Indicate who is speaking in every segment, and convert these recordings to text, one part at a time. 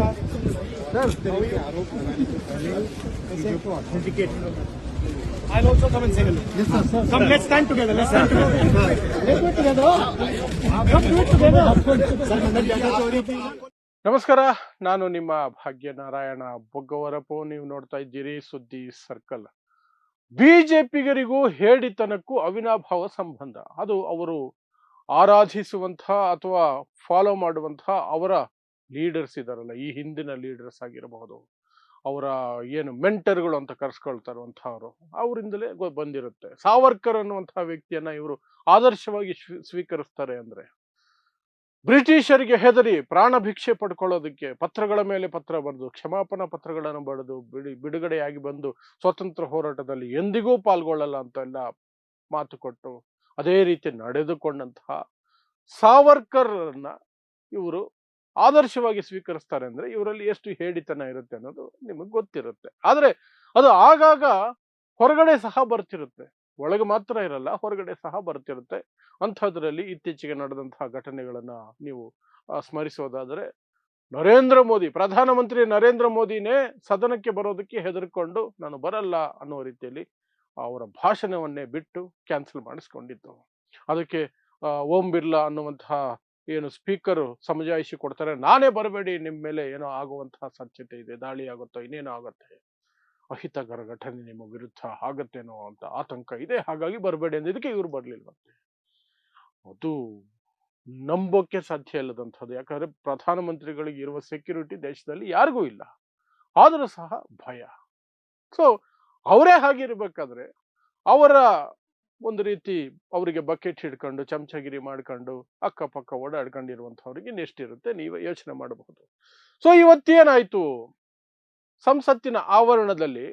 Speaker 1: आरोप लगाने से पहले वीडियो को authenticate I'll also come and say hello. Yes, sir. Come, let's stand together. Let's stand together. Let's do it together. Let's do it together.
Speaker 2: ನಮಸ್ಕಾರ, ನಾನು ನಿಮ್ಮ ಭಾಗ್ಯನಾರಾಯಣ ಬೊಗ್ಗವರಪು. ನೀವು ನೋಡ್ತಾ ಇದ್ದೀರಿ ಸುದ್ದಿ ಸರ್ಕಲ್. ಬಿಜೆಪಿಗರಿಗೂ ಹೇಡಿತನಕ್ಕೂ ಅವಿನಾಭಾವ ಸಂಬಂಧ. ಅದು ಅವರು ಆರಾಧಿಸುವಂತಹ ಅಥವಾ ಫಾಲೋ ಮಾಡುವಂತಹ ಅವರ ಲೀಡರ್ಸ್ ಇದಾರಲ್ಲ, ಈ ಹಿಂದಿನ ಲೀಡರ್ಸ್ ಆಗಿರಬಹುದು, ಅವರ ಏನು ಮೆಂಟರ್ಗಳು ಅಂತ ಕರೆಸ್ಕೊಳ್ತಾರಂಥವ್ರು, ಅವರಿಂದಲೇ ಬಂದಿರುತ್ತೆ. ಸಾವರ್ಕರ್ ಅನ್ನುವಂತಹ ವ್ಯಕ್ತಿಯನ್ನ ಇವರು ಆದರ್ಶವಾಗಿ ಸ್ವೀಕರಿಸ್ತಾರೆ. ಅಂದ್ರೆ ಬ್ರಿಟಿಷರಿಗೆ ಹೆದರಿ ಪ್ರಾಣ ಭಿಕ್ಷೆ ಪಡ್ಕೊಳ್ಳೋದಕ್ಕೆ ಪತ್ರಗಳ ಮೇಲೆ ಪತ್ರ ಬರೆದು ಕ್ಷಮಾಪನಾ ಪತ್ರಗಳನ್ನು ಬರೆದು ಬಿಡುಗಡೆಯಾಗಿ ಬಂದು ಸ್ವತಂತ್ರ ಹೋರಾಟದಲ್ಲಿ ಎಂದಿಗೂ ಪಾಲ್ಗೊಳ್ಳಲ್ಲ ಅಂತ ಎಲ್ಲ ಮಾತು ಕೊಟ್ಟು ಅದೇ ರೀತಿ ನಡೆದುಕೊಂಡಂತಹ ಸಾವರ್ಕರ್ನ ಇವರು ಆದರ್ಶವಾಗಿ ಸ್ವೀಕರಿಸ್ತಾರೆ. ಅಂದ್ರೆ ಇವರಲ್ಲಿ ಎಷ್ಟು ಹೇಡಿತನ ಇರುತ್ತೆ ಅನ್ನೋದು ನಿಮಗೆ ಗೊತ್ತಿರುತ್ತೆ. ಆದ್ರೆ ಅದು ಆಗಾಗ ಹೊರಗಡೆ ಸಹ ಬರ್ತಿರುತ್ತೆ, ಒಳಗೆ ಮಾತ್ರ ಇರಲ್ಲ, ಹೊರಗಡೆ ಸಹ ಬರ್ತಿರುತ್ತೆ. ಅಂಥದ್ರಲ್ಲಿ ಇತ್ತೀಚೆಗೆ ನಡೆದಂತಹ ಘಟನೆಗಳನ್ನ ನೀವು ಸ್ಮರಿಸೋದಾದ್ರೆ, ನರೇಂದ್ರ ಮೋದಿ, ಪ್ರಧಾನಮಂತ್ರಿ ನರೇಂದ್ರ ಮೋದಿನೇ ಸದನಕ್ಕೆ ಬರೋದಕ್ಕೆ ಹೆದರ್ಕೊಂಡು ನಾನು ಬರಲ್ಲ ಅನ್ನೋ ರೀತಿಯಲ್ಲಿ ಅವರ ಭಾಷಣವನ್ನೇ ಬಿಟ್ಟು ಕ್ಯಾನ್ಸಲ್ ಮಾಡಿಸ್ಕೊಂಡಿತ್ತು. ಅದಕ್ಕೆ ಓಂ ಬಿರ್ಲಾ ಅನ್ನುವಂತಹ ಏನು ಸ್ಪೀಕರ್ ಸಮಜಾಯಿಷಿ ಕೊಡ್ತಾರೆ, ನಾನೇ ಬರಬೇಡಿ, ನಿಮ್ಮ ಮೇಲೆ ಏನೋ ಆಗುವಂತಹ ಸಾಧ್ಯತೆ ಇದೆ, ದಾಳಿ ಆಗುತ್ತೋ ಇನ್ನೇನೋ ಆಗುತ್ತೆ, ಅಹಿತಕರ ಘಟನೆ ನಿಮ್ಮ ವಿರುದ್ಧ ಆಗತ್ತೇನೋ ಅಂತ ಆತಂಕ ಇದೆ, ಹಾಗಾಗಿ ಬರಬೇಡಿ ಅಂದಿದ್ದಕ್ಕೆ ಇವ್ರು ಬರ್ಲಿಲ್ವಂತೆ. ಅದು ನಂಬೋಕೆ ಸಾಧ್ಯ ಇಲ್ಲದಂಥದ್ದು. ಯಾಕಂದ್ರೆ ಪ್ರಧಾನಮಂತ್ರಿಗಳಿಗೆ ಇರುವ ಸೆಕ್ಯೂರಿಟಿ ದೇಶದಲ್ಲಿ ಯಾರಿಗೂ ಇಲ್ಲ, ಆದರೂ ಸಹ ಭಯ. ಸೊ ಅವರೇ ಹಾಗಿರ್ಬೇಕಾದ್ರೆ ಅವರ ಒಂದು ರೀತಿ ಅವರಿಗೆ ಬಕೆಟ್ ಹಿಡ್ಕೊಂಡು ಚಮಚಗಿರಿ ಮಾಡ್ಕೊಂಡು ಅಕ್ಕಪಕ್ಕ ಓಡಾಡ್ಕೊಂಡಿರುವಂಥವ್ರಿಗೆ ಇನ್ನೆಷ್ಟಿರುತ್ತೆ ನೀವೇ ಯೋಚನೆ ಮಾಡಬಹುದು. ಸೊ ಇವತ್ತೇನಾಯ್ತು, ಸಂಸತ್ತಿನ ಆವರಣದಲ್ಲಿ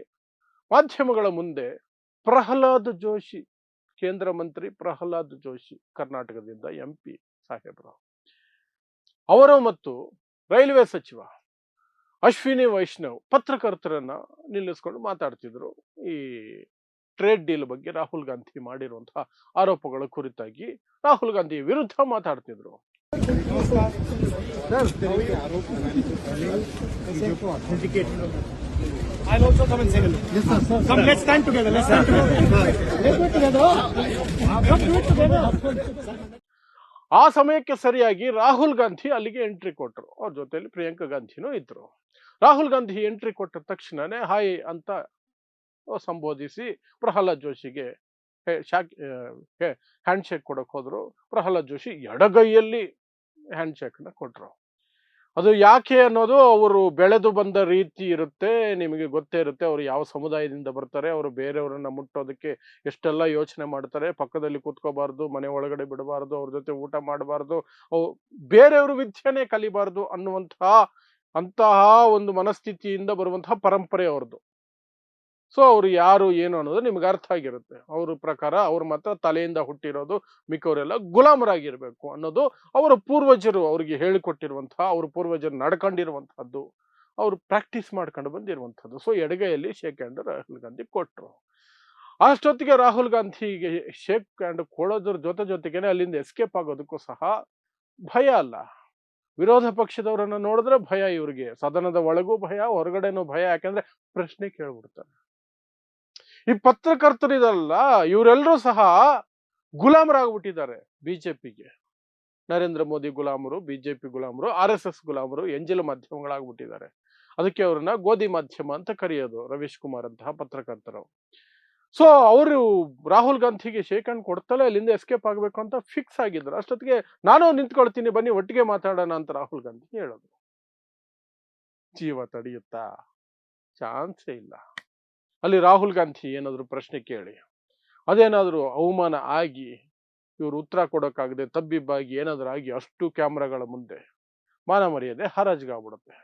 Speaker 2: ಮಾಧ್ಯಮಗಳ ಮುಂದೆ ಪ್ರಹ್ಲಾದ್ ಜೋಶಿ, ಕೇಂದ್ರ ಮಂತ್ರಿ ಪ್ರಹ್ಲಾದ್ ಜೋಶಿ, ಕರ್ನಾಟಕದಿಂದ MP ಸಾಹೇಬ್ರು, ಅವರು ಮತ್ತು ರೈಲ್ವೆ ಸಚಿವ ಅಶ್ವಿನಿ ವೈಷ್ಣವ್ ಪತ್ರಕರ್ತರನ್ನ ನಿಲ್ಲಿಸ್ಕೊಂಡು ಮಾತಾಡ್ತಿದ್ರು. ಈ ಟ್ರೇಡ್ ಡೀಲ್ ಬಗ್ಗೆ ರಾಹುಲ್ ಗಾಂಧಿ ಮಾಡಿರುವಂತಹ ಆರೋಪಗಳ ಕುರಿತಾಗಿ ರಾಹುಲ್ ಗಾಂಧಿ ವಿರುದ್ಧ ಮಾತಾಡ್ತಿದ್ರು.
Speaker 1: आरोप लगाने से पहले वीडियो को authenticate I'll also come and say hello. Yes, sir. Come, let's stand together. Let's stand together. Let's do it together. Let's do it together.
Speaker 2: ಆ ಸಮಯಕ್ಕೆ ಸರಿಯಾಗಿ ರಾಹುಲ್ ಗಾಂಧಿ ಅಲ್ಲಿಗೆ ಎಂಟ್ರಿ ಕೊಟ್ಟರು. ಅವ್ರ ಜೊತೆಯಲ್ಲಿ ಪ್ರಿಯಾಂಕಾ ಗಾಂಧಿನೂ ಇದ್ರು. ರಾಹುಲ್ ಗಾಂಧಿ ಎಂಟ್ರಿ ಕೊಟ್ಟ ತಕ್ಷಣನೇ ಹಾಯ್ ಅಂತ ಸಂಬೋಧಿಸಿ ಪ್ರಹ್ಲಾದ್ ಜೋಶಿಗೆ ಹ್ಯಾಂಡ್ ಶೇಕ್ ಕೊಡಕ್ ಹೋದ್ರು. ಪ್ರಹ್ಲಾದ್ ಜೋಶಿ ಎಡಗೈಯಲ್ಲಿ ಹ್ಯಾಂಡ್ ಶೇಕ್ನ ಕೊಟ್ರು. ಅದು ಯಾಕೆ ಅನ್ನೋದು ಅವರು ಬೆಳೆದು ಬಂದ ರೀತಿ ಇರುತ್ತೆ, ನಿಮಗೆ ಗೊತ್ತೇ ಇರುತ್ತೆ. ಅವರು ಯಾವ ಸಮುದಾಯದಿಂದ ಬರ್ತಾರೆ, ಅವರು ಬೇರೆಯವರನ್ನ ಮುಟ್ಟೋದಕ್ಕೆ ಎಷ್ಟೆಲ್ಲ ಯೋಚನೆ ಮಾಡ್ತಾರೆ. ಪಕ್ಕದಲ್ಲಿ ಕೂತ್ಕೋಬಾರ್ದು, ಮನೆ ಒಳಗಡೆ ಬಿಡಬಾರ್ದು, ಅವ್ರ ಜೊತೆ ಊಟ ಮಾಡಬಾರ್ದು, ಬೇರೆಯವರು ವಿದ್ಯೆನೇ ಕಲಿಬಾರ್ದು ಅಂತಹ ಒಂದು ಮನಸ್ಥಿತಿಯಿಂದ ಬರುವಂತಹ ಪರಂಪರೆ ಅವ್ರದ್ದು. ಸೊ ಅವ್ರು ಯಾರು ಏನು ಅನ್ನೋದು ನಿಮ್ಗೆ ಅರ್ಥ ಆಗಿರುತ್ತೆ. ಅವ್ರ ಪ್ರಕಾರ ಅವ್ರು ಮಾತ್ರ ತಲೆಯಿಂದ ಹುಟ್ಟಿರೋದು, ಮಿಕ್ಕವರೆಲ್ಲ ಗುಲಾಮರಾಗಿರ್ಬೇಕು ಅನ್ನೋದು ಅವರ ಪೂರ್ವಜರು ಅವ್ರಿಗೆ ಹೇಳಿಕೊಟ್ಟಿರುವಂತಹ, ಅವ್ರ ಪೂರ್ವಜರು ನಡ್ಕೊಂಡಿರುವಂತಹದ್ದು, ಅವರು ಪ್ರಾಕ್ಟೀಸ್ ಮಾಡ್ಕೊಂಡು ಬಂದಿರುವಂಥದ್ದು. ಸೊ ಎಡಗೈಯಲ್ಲಿ ಶೇಕ್ ಹ್ಯಾಂಡ್ ರಾಹುಲ್ ಗಾಂಧಿ ಕೊಟ್ರು. ಅಷ್ಟೊತ್ತಿಗೆ ರಾಹುಲ್ ಗಾಂಧಿಗೆ ಶೇಕ್ ಹ್ಯಾಂಡ್ ಕೊಡೋದ್ರ ಜೊತೆಗೇನೆ ಅಲ್ಲಿಂದ ಎಸ್ಕೇಪ್ ಆಗೋದಕ್ಕೂ ಸಹ ಭಯ ಅಲ್ಲ, ವಿರೋಧ ಪಕ್ಷದವರನ್ನ ನೋಡಿದ್ರೆ ಭಯ ಇವ್ರಿಗೆ, ಸದನದ ಒಳಗೂ ಭಯ, ಹೊರಗಡೆನೂ ಭಯ. ಯಾಕಂದ್ರೆ ಪ್ರಶ್ನೆ ಕೇಳ್ಬಿಡ್ತಾರೆ. ಈ ಪತ್ರಕರ್ತರಿದಲ್ಲ, ಇವರೆಲ್ಲರೂ ಸಹ ಗುಲಾಮರಾಗ್ಬಿಟ್ಟಿದ್ದಾರೆ ಬಿಜೆಪಿಗೆ. ನರೇಂದ್ರ ಮೋದಿ ಗುಲಾಮರು, ಬಿಜೆಪಿ ಗುಲಾಮರು, RSS ಗುಲಾಮರು, ಎಂಜಲು ಮಾಧ್ಯಮಗಳಾಗ್ಬಿಟ್ಟಿದ್ದಾರೆ. ಅದಕ್ಕೆ ಅವ್ರನ್ನ ಗೋಧಿ ಮಾಧ್ಯಮ ಅಂತ ಕರೆಯೋದು ರವೀಶ್ ಕುಮಾರ್ ಅಂತಹ ಪತ್ರಕರ್ತರು. ಸೊ ಅವರು ರಾಹುಲ್ ಗಾಂಧಿಗೆ ಶೇಕ್ ಹ್ಯಾಂಡ್ ಕೊಡ್ತಲೇ ಅಲ್ಲಿಂದ ಎಸ್ಕೇಪ್ ಆಗ್ಬೇಕು ಅಂತ ಫಿಕ್ಸ್ ಆಗಿದ್ರು. ಅಷ್ಟೊತ್ತಿಗೆ ನಾನು ನಿಂತ್ಕೊಳ್ತೀನಿ, ಬನ್ನಿ ಒಟ್ಟಿಗೆ ಮಾತಾಡೋಣ ಅಂತ ರಾಹುಲ್ ಗಾಂಧಿ ಹೇಳೋದು. ಜೀವ ತಡೆಯುತ್ತಾ? ಚಾನ್ಸೇ ಇಲ್ಲ. ಅಲ್ಲಿ ರಾಹುಲ್ ಗಾಂಧಿ ಏನಾದ್ರು ಪ್ರಶ್ನೆ ಕೇಳಿ ಅದೇನಾದ್ರು ಅವಮಾನ ಆಗಿ ಇವರು ಉತ್ತರ ಕೊಡೋಕ್ಕಾಗದೆ ತಬ್ಬಿಬ್ಬಾಗಿ ಏನಾದ್ರು ಆಗಿ ಅಷ್ಟು ಕ್ಯಾಮ್ರಾಗಳ ಮುಂದೆ ಮಾನ ಮರ್ಯಾದೆ ಹರಾಜ್ಗಾಗ್ಬಿಡುತ್ತೆ.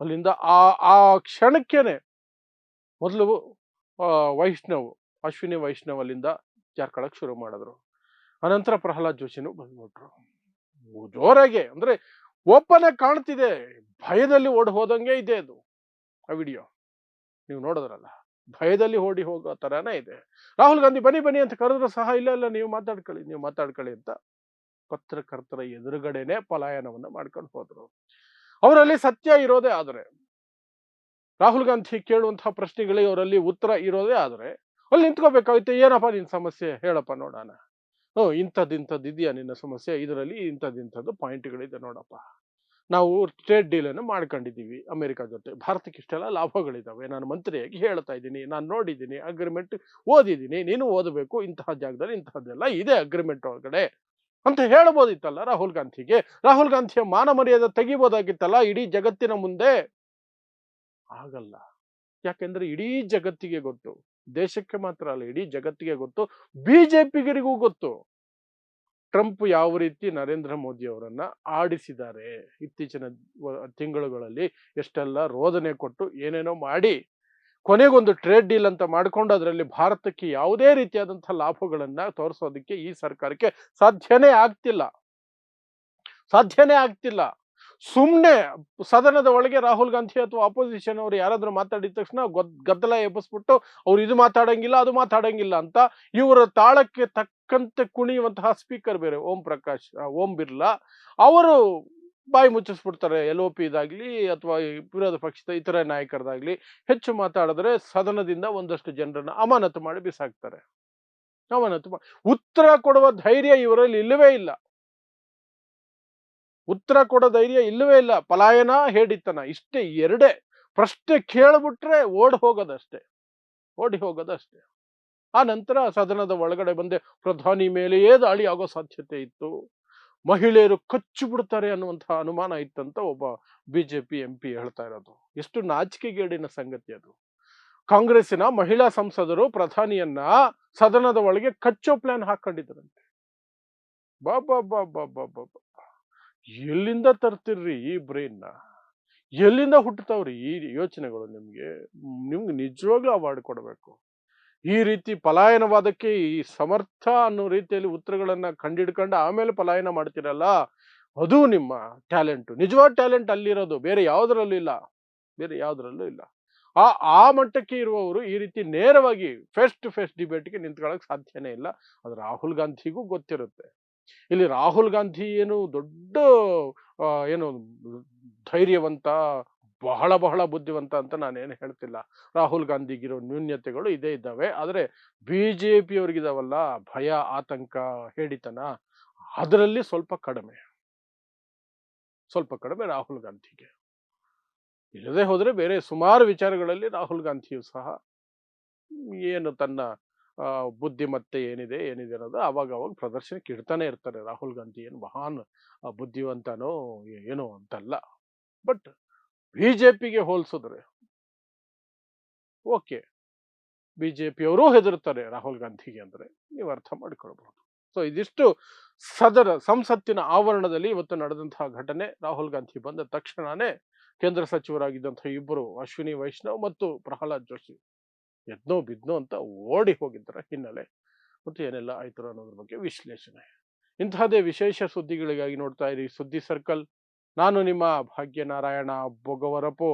Speaker 2: ಅಲ್ಲಿಂದ ಆ ಕ್ಷಣಕ್ಕೇನೆ ಮೊದಲು ಅಶ್ವಿನಿ ವೈಷ್ಣವ್ ಅಲ್ಲಿಂದ ಜಾರ್ಕೊಳಕ್ ಶುರು ಮಾಡಿದ್ರು. ಅನಂತರ ಪ್ರಹ್ಲಾದ್ ಜೋಶಿನೂ ಬಂದ್ಬಿಟ್ರು ಜೋರಾಗೆ. ಅಂದ್ರೆ ಓಪನ್ ಆಗಿ ಕಾಣ್ತಿದೆ, ಭಯದಲ್ಲಿ ಓಡಿ ಹೋದಂಗೆ ಇದೆ ಅದು. ಆ ವಿಡಿಯೋ ನೀವು ನೋಡಿದ್ರಲ್ಲ, ಭಯದಲ್ಲಿ ಓಡಿ ಹೋಗೋ ತರಾನೇ ಇದೆ. ರಾಹುಲ್ ಗಾಂಧಿ ಬನ್ನಿ ಅಂತ ಕರೆದ್ರು ಸಹ ಇಲ್ಲ ನೀವು ಮಾತಾಡ್ಕೊಳ್ಳಿ ಅಂತ ಪತ್ರಕರ್ತರ ಎದುರುಗಡೆನೆ ಪಲಾಯನವನ್ನ ಮಾಡ್ಕೊಂಡು ಹೋದ್ರು. ಅವರಲ್ಲಿ ಸತ್ಯ ಇರೋದೇ ಆದರೆ, ರಾಹುಲ್ ಗಾಂಧಿ ಕೇಳುವಂತಹ ಪ್ರಶ್ನೆಗಳಿಗೆ ಅವರಲ್ಲಿ ಉತ್ತರ ಇರೋದೇ ಆದರೆ ಅಲ್ಲಿ ನಿಂತ್ಕೋಬೇಕಾಗುತ್ತೆ. ಏನಪ್ಪ ನಿನ್ನ ಸಮಸ್ಯೆ ಹೇಳಪ್ಪ ನೋಡೋಣ. ಇಂಥದ್ದು ಇದೆಯಾ ನಿನ್ನ ಸಮಸ್ಯೆ, ಇದರಲ್ಲಿ ಇಂಥದ್ದು ಪಾಯಿಂಟ್ಗಳಿದೆ ನೋಡಪ್ಪ. ನಾವು ಟ್ರೇಡ್ ಡೀಲ್ ಅನ್ನು ಮಾಡ್ಕೊಂಡಿದ್ದೀವಿ ಅಮೆರಿಕ ಜೊತೆ, ಭಾರತಕ್ಕೆ ಇಷ್ಟೆಲ್ಲ ಲಾಭಗಳಿದ್ದಾವೆ, ನಾನು ಮಂತ್ರಿಯಾಗಿ ಹೇಳ್ತಾ ಇದ್ದೀನಿ, ನಾನು ನೋಡಿದ್ದೀನಿ, ಅಗ್ರಿಮೆಂಟ್ ಓದಿದ್ದೀನಿ, ನೀನು ಓದಬೇಕು, ಇಂತಹ ಜಾಗದಲ್ಲಿ ಇಂತಹದ್ದೆಲ್ಲ ಇದೆ ಅಗ್ರಿಮೆಂಟ್ ಒಳಗಡೆ ಅಂತ ಹೇಳ್ಬೋದಿತ್ತಲ್ಲ ರಾಹುಲ್ ಗಾಂಧಿಗೆ. ರಾಹುಲ್ ಗಾಂಧಿಯ ಮಾನ ಮರ್ಯಾದೆ ತೆಗಿಬೋದಾಗಿತ್ತಲ್ಲ ಇಡೀ ಜಗತ್ತಿನ ಮುಂದೆ. ಆಗಲ್ಲ. ಯಾಕೆಂದ್ರೆ ಇಡೀ ಜಗತ್ತಿಗೆ ಗೊತ್ತು, ದೇಶಕ್ಕೆ ಮಾತ್ರ ಅಲ್ಲ ಇಡೀ ಜಗತ್ತಿಗೆ ಗೊತ್ತು, ಬಿಜೆಪಿಗರಿಗೂ ಗೊತ್ತು ಟ್ರಂಪ್ ಯಾವ ರೀತಿ ನರೇಂದ್ರ ಮೋದಿ ಅವರನ್ನ ಆಡಿಸಿದ್ದಾರೆ. ಇತ್ತೀಚಿನ ತಿಂಗಳುಗಳಲ್ಲಿ ಎಷ್ಟೆಲ್ಲ ರೋದನೆ ಕೊಟ್ಟು ಏನೇನೋ ಮಾಡಿ ಕೊನೆಗೊಂದು ಟ್ರೇಡ್ ಡೀಲ್ ಅಂತ ಮಾಡ್ಕೊಂಡು ಅದರಲ್ಲಿ ಭಾರತಕ್ಕೆ ಯಾವುದೇ ರೀತಿಯಾದಂತಹ ಲಾಭಗಳನ್ನ ತೋರಿಸೋದಕ್ಕೆ ಈ ಸರ್ಕಾರಕ್ಕೆ ಸಾಧ್ಯನೇ ಆಗ್ತಿಲ್ಲ. ಸುಮ್ನೆ ಸದನದ ಒಳಗೆ ರಾಹುಲ್ ಗಾಂಧಿ ಅಥವಾ ಅಪೋಸಿಷನ್ ಅವರು ಯಾರಾದ್ರೂ ಮಾತಾಡಿದ ತಕ್ಷಣ ಗದ್ದಲ ಎಬ್ಬಿಸ್ಬಿಟ್ಟು ಅವ್ರು ಇದು ಮಾತಾಡಂಗಿಲ್ಲ ಅದು ಮಾತಾಡಂಗಿಲ್ಲ ಅಂತ ಇವರ ತಾಳಕ್ಕೆ ತಕ್ಕಂತೆ ಕುಣಿಯುವಂತಹ ಸ್ಪೀಕರ್ ಬೇರೆ ಓಂ ಬಿರ್ಲಾ, ಅವರು ಬಾಯಿ ಮುಚ್ಚಿಸ್ಬಿಡ್ತಾರೆ. LOP ಇದಾಗ್ಲಿ ಅಥವಾ ವಿರೋಧ ಪಕ್ಷದ ಇತರ ನಾಯಕರದಾಗ್ಲಿ ಹೆಚ್ಚು ಮಾತಾಡಿದ್ರೆ ಸದನದಿಂದ ಒಂದಷ್ಟು ಜನರನ್ನ ಅಮಾನತು ಮಾಡಿ ಬಿಸಾಕ್ತಾರೆ. ಉತ್ತರ ಕೊಡುವ ಧೈರ್ಯ ಇವರಲ್ಲಿ ಇಲ್ಲವೇ ಇಲ್ಲ. ಉತ್ತರ ಕೊಡೋ ಧೈರ್ಯ ಇಲ್ಲವೇ ಇಲ್ಲ. ಪಲಾಯನ, ಹೇಡಿತನ, ಇಷ್ಟೇ ಎರಡೇ. ಪ್ರಶ್ನೆ ಕೇಳ್ಬಿಟ್ರೆ ಓಡಿ ಹೋಗೋದಷ್ಟೇ. ಆ ನಂತರ ಸದನದ ಒಳಗಡೆ ಬಂದೆ ಪ್ರಧಾನಿ ಮೇಲೆಯೇ ದಾಳಿ ಆಗೋ ಸಾಧ್ಯತೆ ಇತ್ತು, ಮಹಿಳೆಯರು ಕಚ್ಚು ಬಿಡ್ತಾರೆ ಅನ್ನುವಂತಹ ಅನುಮಾನ ಇತ್ತಂತ ಒಬ್ಬ ಬಿಜೆಪಿ MP ಹೇಳ್ತಾ ಇರೋದು. ಎಷ್ಟು ನಾಚಿಕೆಗೇಡಿನ ಸಂಗತಿ ಅದು. ಕಾಂಗ್ರೆಸ್ಸಿನ ಮಹಿಳಾ ಸಂಸದರು ಪ್ರಧಾನಿಯನ್ನ ಸದನದ ಒಳಗೆ ಕಚ್ಚೋ ಪ್ಲಾನ್ ಹಾಕೊಂಡಿದ್ರಂತೆ. ಬಾಬಾ, ಎಲ್ಲಿಂದ ತರ್ತಿರ್ರಿ ಈ ಬ್ರೈನ್ನ? ಎಲ್ಲಿಂದ ಹುಟ್ಟುತ್ತವ್ರಿ ಈ ಯೋಚನೆಗಳು? ನಿಮ್ಗೆ ನಿಜವಾಗ್ಲೂ ಅವಾರ್ಡ್ ಕೊಡಬೇಕು. ಈ ರೀತಿ ಪಲಾಯನವಾದಕ್ಕೆ ಈ ಸಮರ್ಥ ಅನ್ನೋ ರೀತಿಯಲ್ಲಿ ಉತ್ತರಗಳನ್ನ ಕಂಡಿಡ್ಕೊಂಡು ಆಮೇಲೆ ಪಲಾಯನ ಮಾಡ್ತಿರಲ್ಲ, ಅದು ನಿಮ್ಮ ಟ್ಯಾಲೆಂಟ್. ನಿಜವಾದ ಟ್ಯಾಲೆಂಟ್ ಅಲ್ಲಿರೋದು, ಬೇರೆ ಯಾವುದರಲ್ಲೂ ಇಲ್ಲ. ಆ ಮಟ್ಟಕ್ಕೆ ಇರುವವರು ಈ ರೀತಿ ನೇರವಾಗಿ ಫೇಸ್ ಟು ಫೇಸ್ ಡಿಬೇಟ್ಗೆ ನಿಂತ್ಕೊಳ್ಳೋಕೆ ಸಾಧ್ಯನೇ ಇಲ್ಲ. ಅದು ರಾಹುಲ್ ಗಾಂಧಿಗೂ ಗೊತ್ತಿರುತ್ತೆ. ಇಲ್ಲಿ ರಾಹುಲ್ ಗಾಂಧಿ ಏನು ದೊಡ್ಡ ಧೈರ್ಯವಂತ, ಬಹಳ ಬುದ್ಧಿವಂತ ಅಂತ ನಾನೇನು ಹೇಳ್ತಿಲ್ಲ. ರಾಹುಲ್ ಗಾಂಧಿಗಿರೋ ನ್ಯೂನ್ಯತೆಗಳು ಇದೇ ಇದ್ದಾವೆ. ಆದರೆ BJP ಅವ್ರಿಗಿದಾವಲ್ಲ ಭಯ, ಆತಂಕ, ಹೇಡಿತನ, ಅದರಲ್ಲಿ ಸ್ವಲ್ಪ ಕಡಿಮೆ ರಾಹುಲ್ ಗಾಂಧಿಗೆ. ಇಲ್ಲದೆ ಹೋದ್ರೆ ಬೇರೆ ಸುಮಾರು ವಿಚಾರಗಳಲ್ಲಿ ರಾಹುಲ್ ಗಾಂಧಿಯು ಸಹ ಏನು ತನ್ನ ಬುದ್ಧಿಮತ್ತೆ ಏನಿದೆ ಅನ್ನೋದು ಅವಾಗ ಪ್ರದರ್ಶನಕ್ಕೆ ಇಡ್ತಾನೆ ಇರ್ತಾರೆ. ರಾಹುಲ್ ಗಾಂಧಿ ಏನು ಮಹಾನ್ ಬುದ್ಧಿವಂತನೋ ಏನೋ ಅಂತಲ್ಲ. ಬಟ್ BJPಗೆ ಹೋಲಿಸಿದ್ರೆ ಓಕೆ, BJP ಅವರು ಹೆದರ್ತಾರೆ ರಾಹುಲ್ ಗಾಂಧಿಗೆ ಅಂದ್ರೆ ನೀವು ಅರ್ಥ ಮಾಡ್ಕೊಳ್ಬಹುದು. ಸೊ ಇದಿಷ್ಟು ಸಂಸತ್ತಿನ ಆವರಣದಲ್ಲಿ ಇವತ್ತು ನಡೆದಂತಹ ಘಟನೆ. ರಾಹುಲ್ ಗಾಂಧಿ ಬಂದ ತಕ್ಷಣನೇ ಕೇಂದ್ರ ಸಚಿವರಾಗಿದ್ದಂತಹ ಇಬ್ಬರು ಅಶ್ವಿನಿ ವೈಷ್ಣವ್ ಮತ್ತು ಪ್ರಹ್ಲಾದ್ ಜೋಶಿ ಬಿದ್ನೋ ಅಂತ ಓಡಿ ಹೋಗಿದ್ದರ ಹಿನ್ನೆಲೆ ಮತ್ತು ಏನೆಲ್ಲ ಆಯ್ತು ಅನ್ನೋದ್ರ ಬಗ್ಗೆ ವಿಶ್ಲೇಷಣೆ. ಇಂತಹದೇ ವಿಶೇಷ ಸುದ್ದಿಗಳಿಗಾಗಿ ನೋಡ್ತಾ ಇರಿ ಸುದ್ದಿ ಸರ್ಕಲ್. ನಾನು ನಿಮ್ಮ ಭಾಗ್ಯನಾರಾಯಣ ಬೊಗವರಪು.